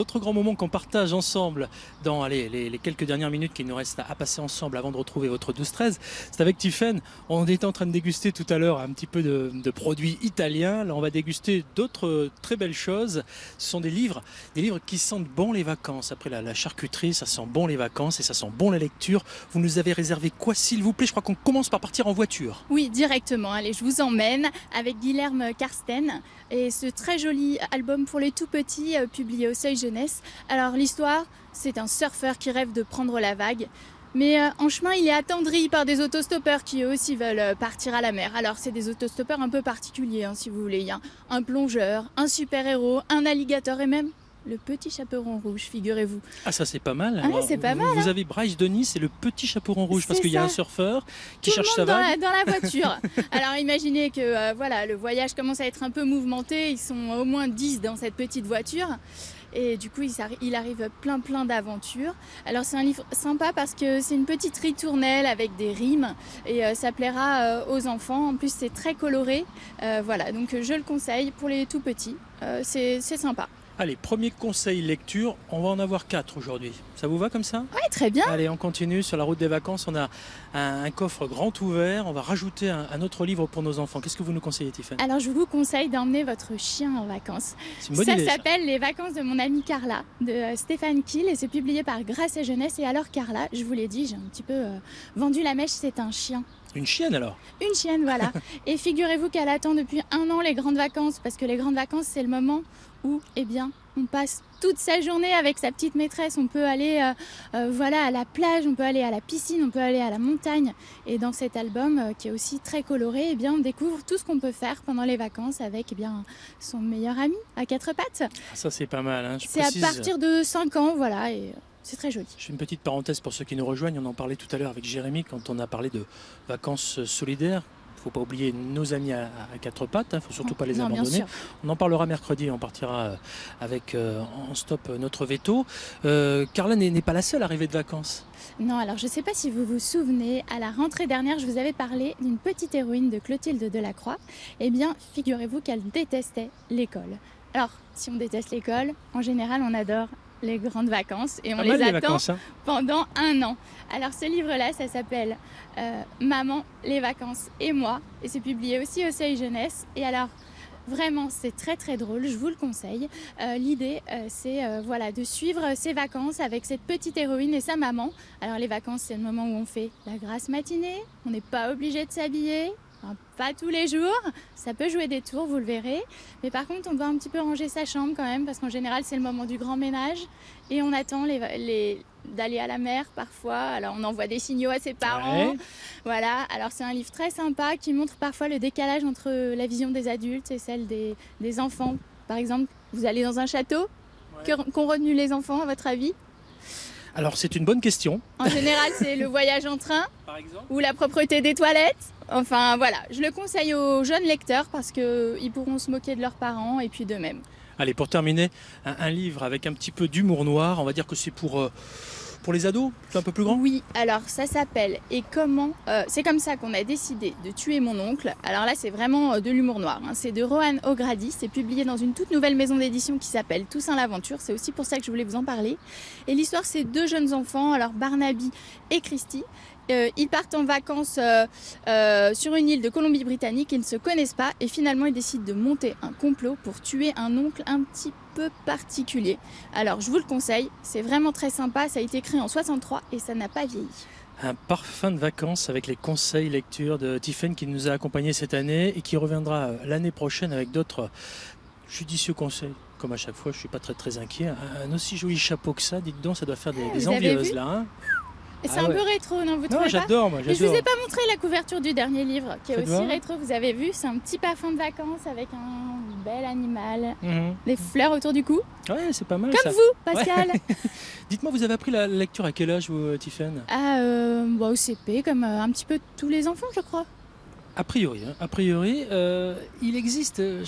autre grand moment qu'on partage ensemble dans les quelques dernières minutes qu'il nous reste à passer ensemble avant de retrouver votre 12-13, c'est avec Tiffaine. On était en train de déguster tout à l'heure un petit peu de produits italiens. Là, on va déguster d'autres très belles choses. Ce sont des livres qui sentent bon les vacances. Après la charcuterie, ça sent bon les vacances et ça sent bon la lecture. Vous nous avez réservé quoi, s'il vous plaît? Je crois qu'on commence par partir en voiture. Oui, directement. Allez, je vous emmène avec Guilherme Karsten et ce très joli album pour les tout petits publié au Seuil Jeunesse. Alors l'histoire, c'est un surfeur qui rêve de prendre la vague. Mais en chemin, il est attendri par des autostoppeurs qui eux aussi veulent partir à la mer. Alors c'est des autostoppeurs un peu particuliers, si vous voulez. Il y a un plongeur, un super-héros, un alligator et même le petit chaperon rouge, figurez-vous. Ah, ça c'est pas mal. Ah, c'est pas mal. Vous avez Bryce de Nice et le petit chaperon rouge parce qu'il y a un surfeur qui cherche sa vague. Dans la voiture. Alors imaginez que voilà, le voyage commence à être un peu mouvementé. Ils sont au moins 10 dans cette petite voiture. Et du coup, il arrive plein d'aventures. Alors c'est un livre sympa parce que c'est une petite ritournelle avec des rimes et ça plaira aux enfants. En plus, c'est très coloré. Voilà, donc je le conseille pour les tout petits. C'est sympa. Allez, premier conseil lecture, on va en avoir 4 aujourd'hui. Ça vous va comme ça? Oui, très bien. Allez, on continue sur la route des vacances. On a un coffre grand ouvert. On va rajouter un autre livre pour nos enfants. Qu'est-ce que vous nous conseillez, Tiffaine? Alors, je vous conseille d'emmener votre chien en vacances. C'est une bonne idée, ça s'appelle Les vacances de mon amie Carla, de Stéphane Kiel, et c'est publié par Grâce et Jeunesse. Et alors, Carla, je vous l'ai dit, j'ai un petit peu vendu la mèche, c'est un chien. Une chienne alors? Une chienne, voilà. Et figurez-vous qu'elle attend depuis 1 an les grandes vacances, parce que les grandes vacances, c'est le moment où, eh bien, on passe toute sa journée avec sa petite maîtresse. On peut aller voilà, à la plage, on peut aller à la piscine, on peut aller à la montagne. Et dans cet album, qui est aussi très coloré, eh bien, on découvre tout ce qu'on peut faire pendant les vacances avec eh bien, son meilleur ami à 4 pattes. Ça, c'est pas mal. C'est à partir de 5 ans, voilà. Et c'est très joli. Je fais une petite parenthèse pour ceux qui nous rejoignent. On en parlait tout à l'heure avec Jérémy quand on a parlé de vacances solidaires. Il ne faut pas oublier nos amis à 4 pattes, il ne faut surtout pas les abandonner. On en parlera mercredi, on partira avec en stop notre veto. Carla n'est pas la seule arrivée de vacances. Non, alors je ne sais pas si vous vous souvenez, à la rentrée dernière, je vous avais parlé d'une petite héroïne de Clotilde Delacroix. Eh bien, figurez-vous qu'elle détestait l'école. Alors, si on déteste l'école, en général, on adore les grandes vacances et on les attend pendant 1 an. Alors ce livre-là, ça s'appelle Maman, les vacances et moi et c'est publié aussi au Seuil Jeunesse. Et alors vraiment, c'est très drôle, je vous le conseille. L'idée, c'est voilà, de suivre ses vacances avec cette petite héroïne et sa maman. Alors les vacances, c'est le moment où on fait la grasse matinée, on n'est pas obligé de s'habiller. Enfin, pas tous les jours, ça peut jouer des tours, vous le verrez. Mais par contre, on doit un petit peu ranger sa chambre quand même, parce qu'en général, c'est le moment du grand ménage. Et on attend d'aller à la mer parfois. Alors, on envoie des signaux à ses parents. Ouais. Voilà. Alors, c'est un livre très sympa qui montre parfois le décalage entre la vision des adultes et celle des enfants. Par exemple, vous allez dans un château, qu'ont retenu les enfants, à votre avis? Alors, c'est une bonne question. En général, c'est le voyage en train, par exemple, ou la propreté des toilettes. Enfin voilà, je le conseille aux jeunes lecteurs parce qu'ils pourront se moquer de leurs parents et puis d'eux-mêmes. Allez, pour terminer, un livre avec un petit peu d'humour noir, on va dire que c'est pour les ados, un peu plus grand? Oui, alors ça s'appelle « Et comment c'est comme ça qu'on a décidé de tuer mon oncle ». Alors là, c'est vraiment de l'humour noir. C'est de Rohan O'Grady, c'est publié dans une toute nouvelle maison d'édition qui s'appelle Toussaint l'Aventure. C'est aussi pour ça que je voulais vous en parler. Et l'histoire, c'est 2 jeunes enfants, alors Barnaby et Christy. Ils partent en vacances sur une île de Colombie-Britannique, ils ne se connaissent pas et finalement ils décident de monter un complot pour tuer un oncle un petit peu particulier. Alors je vous le conseille, c'est vraiment très sympa, ça a été créé en 63 et ça n'a pas vieilli. Un parfum de vacances avec les conseils lecture de Tiffaine qui nous a accompagnés cette année et qui reviendra l'année prochaine avec d'autres judicieux conseils. Comme à chaque fois, je ne suis pas très inquiet. Un aussi joli chapeau que ça, dites donc, ça doit faire des envieuses là. C'est un peu rétro, non, vous trouvez pas? J'adore, moi, j'adore. Je vous ai pas montré la couverture du dernier livre, qui est aussi rétro, vous avez vu, c'est un petit parfum de vacances avec un bel animal, des fleurs autour du cou. Ouais, c'est pas mal. Comme vous, Pascal. Ouais. Dites-moi, vous avez appris la lecture à quel âge, vous, Tiffaine? Au CP, comme un petit peu tous les enfants, je crois. A priori, il existe